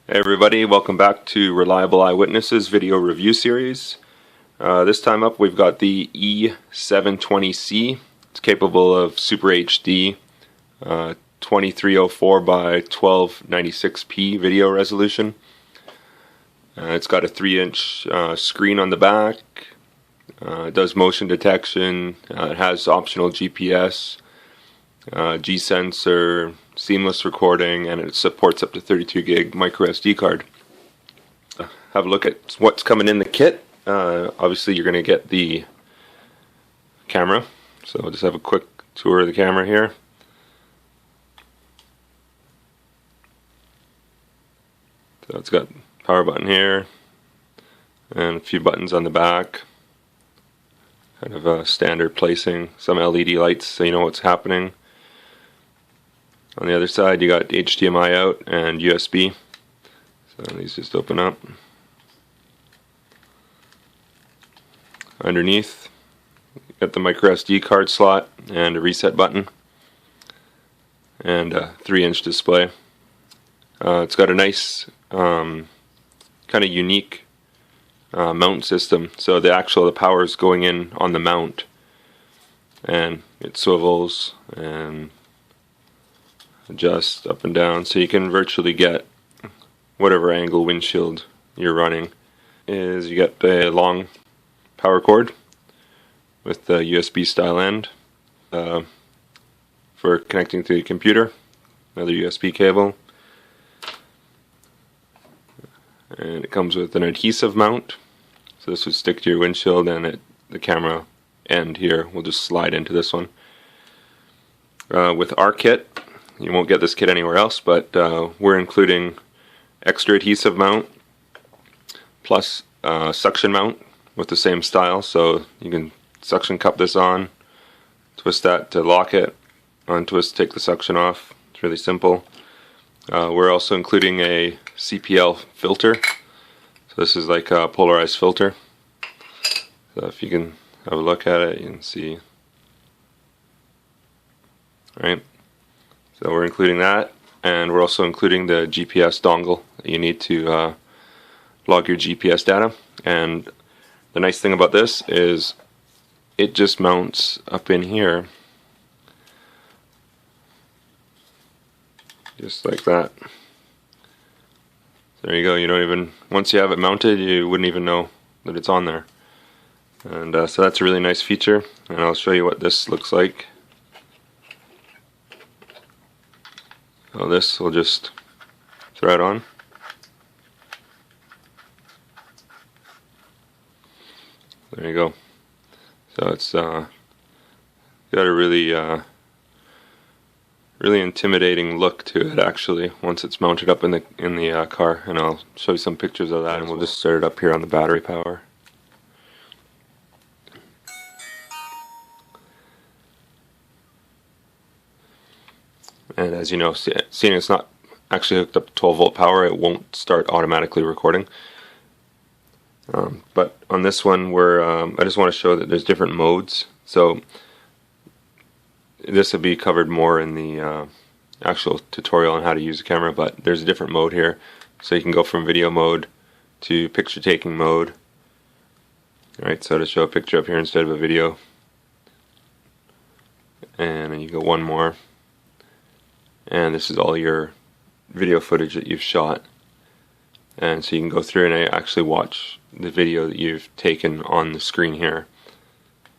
Hey everybody, welcome back to Reliable Eyewitnesses video review series. This time up we've got the E720c. It's capable of Super HD 2304 by 1296p video resolution. It's got a 3-inch screen on the back. It does motion detection. It has optional GPS, G-sensor, seamless recording, and it supports up to 32 gig micro SD card. Have a look at what's coming in the kit. Obviously you're going to get the camera, so I'll just have a quick tour of the camera here. So it's got power button here and a few buttons on the back, kind of a standard placing, some LED lights so you know what's happening. On the other side you got HDMI out and USB, so these just open up. Underneath you got the micro SD card slot and a reset button and a 3-inch display. It's got a nice kind of unique mount system, so the power is going in on the mount and it swivels and adjust up and down, so you can virtually get whatever angle windshield you're running. You get a long power cord with the USB style end for connecting to the computer, another USB cable, and it comes with an adhesive mount, so this would stick to your windshield, and the camera end here will just slide into this one. With our kit, you won't get this kit anywhere else, but we're including extra adhesive mount plus suction mount with the same style, so you can suction cup this on, twist that to lock it, untwist, take the suction off. It's really simple. We're also including a CPL filter, so this is like a polarized filter, so if you can have a look at it you can see. Alright, so we're including that, and we're also including the GPS dongle that you need to log your GPS data. And the nice thing about this is it just mounts up in here, just like that. There you go. You don't even, once you have it mounted, you wouldn't even know that it's on there. And so that's a really nice feature, and I'll show you what this looks like. So this will just thread on. There you go. So it's got a really intimidating look to it actually once it's mounted up in the car, and I'll show you some pictures of that, and we'll just start it up here on the battery power. And as you know, seeing it's not actually hooked up to 12 volt power, it won't start automatically recording. But on this one, I just want to show that there's different modes. So this will be covered more in the actual tutorial on how to use the camera, but there's a different mode here. So you can go from video mode to picture taking mode. Alright, so to show a picture up here instead of a video. And then you go one more. And this is all your video footage that you've shot, and so you can go through and actually watch the video that you've taken on the screen here,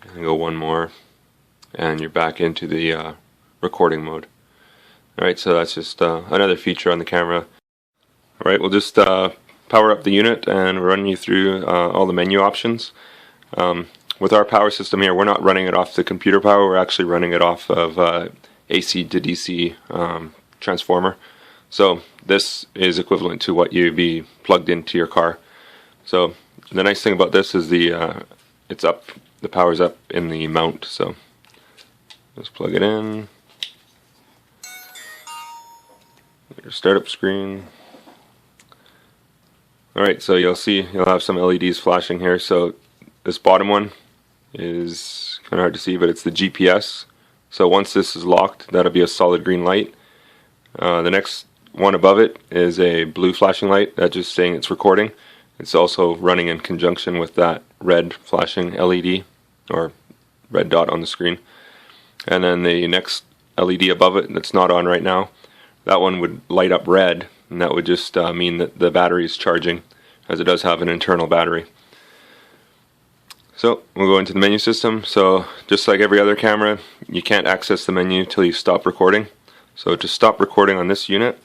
and go one more and you're back into the recording mode. Alright, so that's just another feature on the camera. Alright, we'll just power up the unit and run you through all the menu options. With our power system here, we're not running it off the computer power, we're actually running it off of AC to DC transformer. So this is equivalent to what you'd be plugged into your car. So the nice thing about this is it's up, the power's up in the mount. So just plug it in. Your startup screen. Alright, so you'll have some LEDs flashing here. So this bottom one is kind of hard to see, but it's the GPS. So once this is locked, that'll be a solid green light. The next one above it is a blue flashing light that's just saying it's recording. It's also running in conjunction with that red flashing LED or red dot on the screen. And then the next LED above it that's not on right now, that one would light up red, and that would just mean that the battery is charging, as it does have an internal battery. So we'll go into the menu system. So just like every other camera, you can't access the menu until you stop recording. So to stop recording on this unit,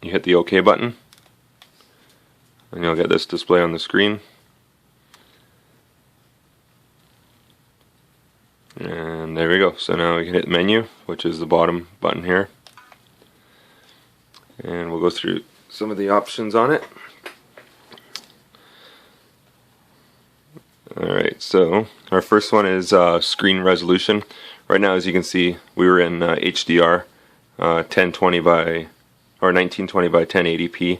you hit the OK button, and you'll get this display on the screen. And there we go. So now we can hit menu, which is the bottom button here. And we'll go through some of the options on it. Alright, so our first one is screen resolution. Right now, as you can see, we were in HDR 1020 by or 1920 by 1080p.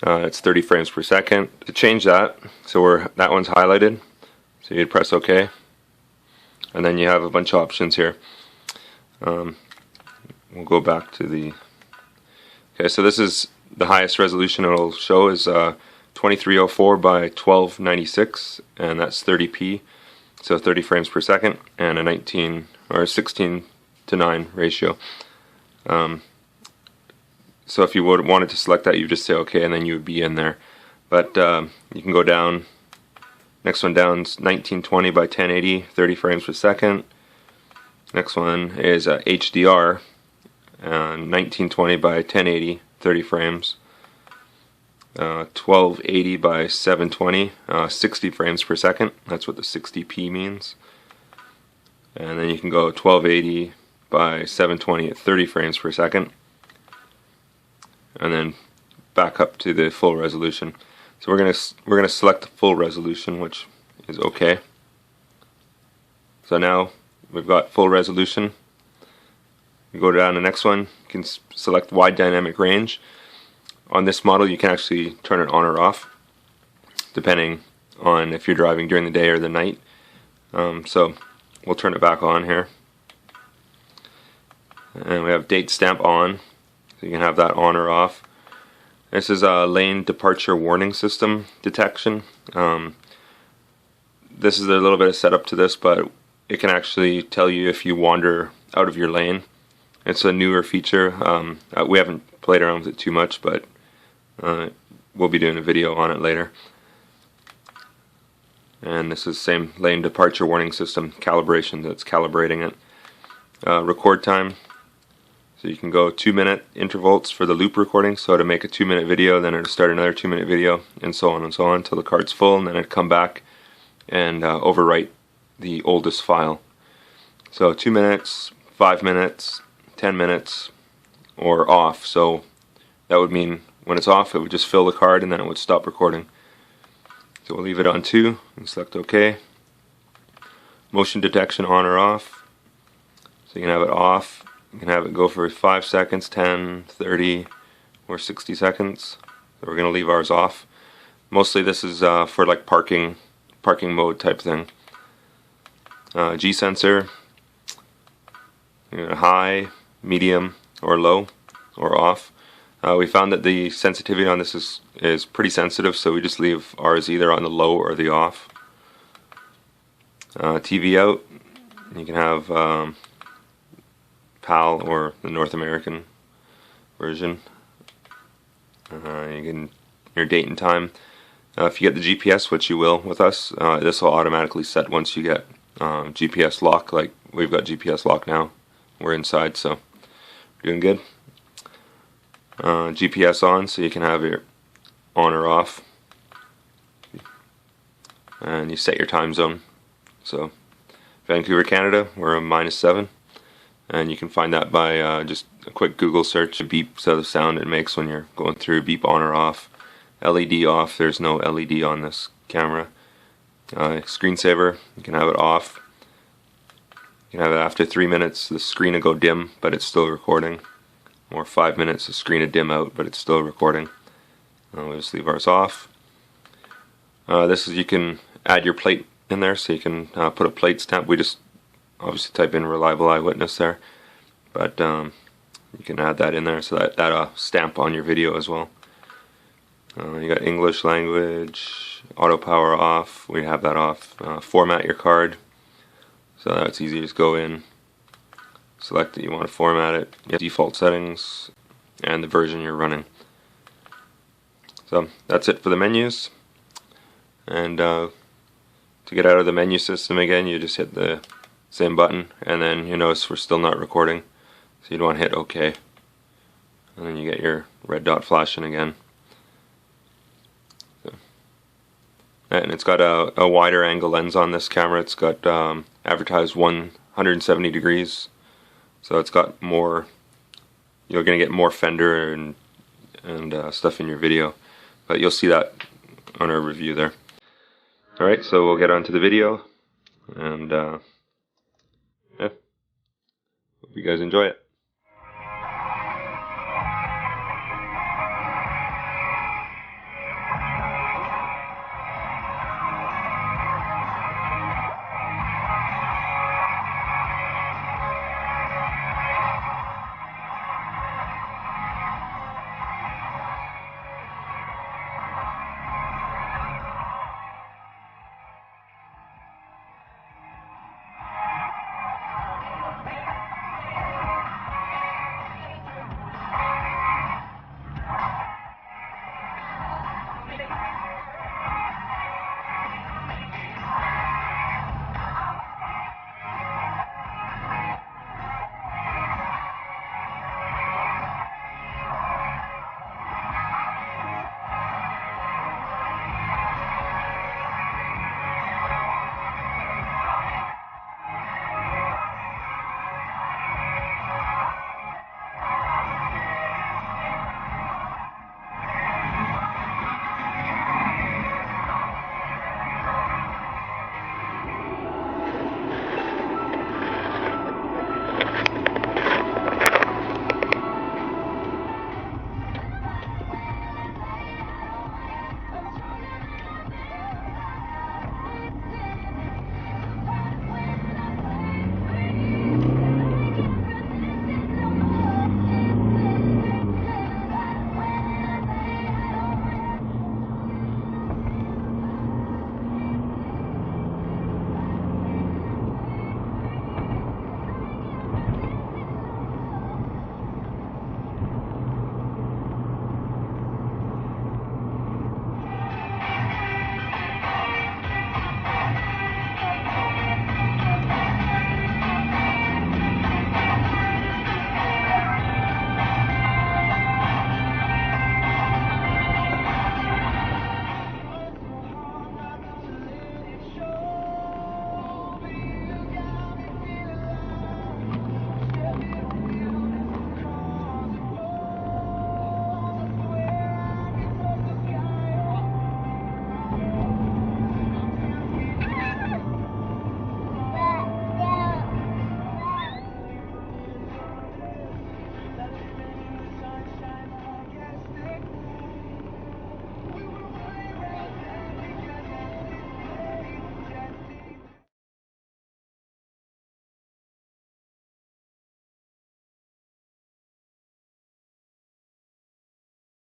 It's 30 frames per second. To change that, so that one's highlighted, so you'd press OK, and then you have a bunch of options here. We'll go back to the. Okay, so this is the highest resolution it'll show is 2304 by 1296, and that's 30p, so 30 frames per second, and a 19 or 16 to 9 ratio. So if you wanted to select that, you just say OK, and then you would be in there. But you can go down. Next one down is 1920 by 1080, 30 frames per second. Next one is HDR, 1920 by 1080, 30 frames. 1280 by 720, 60 frames per second. That's what the 60p means. And then you can go 1280 by 720 at 30 frames per second. And then back up to the full resolution. So we're gonna select the full resolution, which is OK. So now we've got full resolution. You go down to the next one. You can select wide dynamic range. On this model, you can actually turn it on or off, depending on if you're driving during the day or the night. So we'll turn it back on here. And we have date stamp on, so you can have that on or off. This is a lane departure warning system detection. This is a little bit of setup to this, but it can actually tell you if you wander out of your lane. It's a newer feature. We haven't played around with it too much, but we'll be doing a video on it later. And this is the same lane departure warning system calibration that's calibrating it. Record time. So you can go 2-minute intervals for the loop recording. So to make a 2-minute video, then it'll start another 2-minute video, and so on until the card's full, and then it'd come back and overwrite the oldest file. So 2 minutes, 5 minutes, 10 minutes, or off. So that would mean when it's off, it would just fill the card and then it would stop recording. So we'll leave it on 2 and select OK. Motion detection on or off. So you can have it off. You can have it go for 5 seconds, 10, 30, or 60 seconds. So we're going to leave ours off. Mostly this is for like parking mode type thing. G sensor, high, medium, or low, or off. We found that the sensitivity on this is pretty sensitive, so we just leave ours either on the low or the off. TV out, you can have PAL or the North American version. You can your date and time. If you get the GPS, which you will with us, this will automatically set once you get GPS lock. Like we've got GPS lock now. We're inside, so we're doing good. GPS on, so you can have your on or off, and you set your time zone. So Vancouver, Canada, we're a -7, and you can find that by just a quick Google search. Beep, so the sound it makes when you're going through. Beep on or off. LED off. There's no LED on this camera. Screensaver, you can have it off. You can have it after 3 minutes. The screen will go dim, but it's still recording. Or 5 minutes, the screen will dim out, but it's still recording. We'll just leave ours off. This is, you can add your plate in there, so you can put a plate stamp. We just obviously type in reliable eyewitness there, but You can add that in there, so that'll stamp on your video as well. You got English language, auto power off. We have that off. Format your card, so that's easy. Just go in, select that you want to format it. You have default settings and the version you're running. So that's it for the menus. And to get out of the menu system again, you just hit the same button, and then you notice we're still not recording, so you'd want to hit OK, and then you get your red dot flashing again. So, and it's got a wider angle lens on this camera. It's got advertised 170 degrees, so it's got more. You're going to get more fender and stuff in your video, but you'll see that on our review there. Alright, so we'll get on to the video, and yeah, hope you guys enjoy it.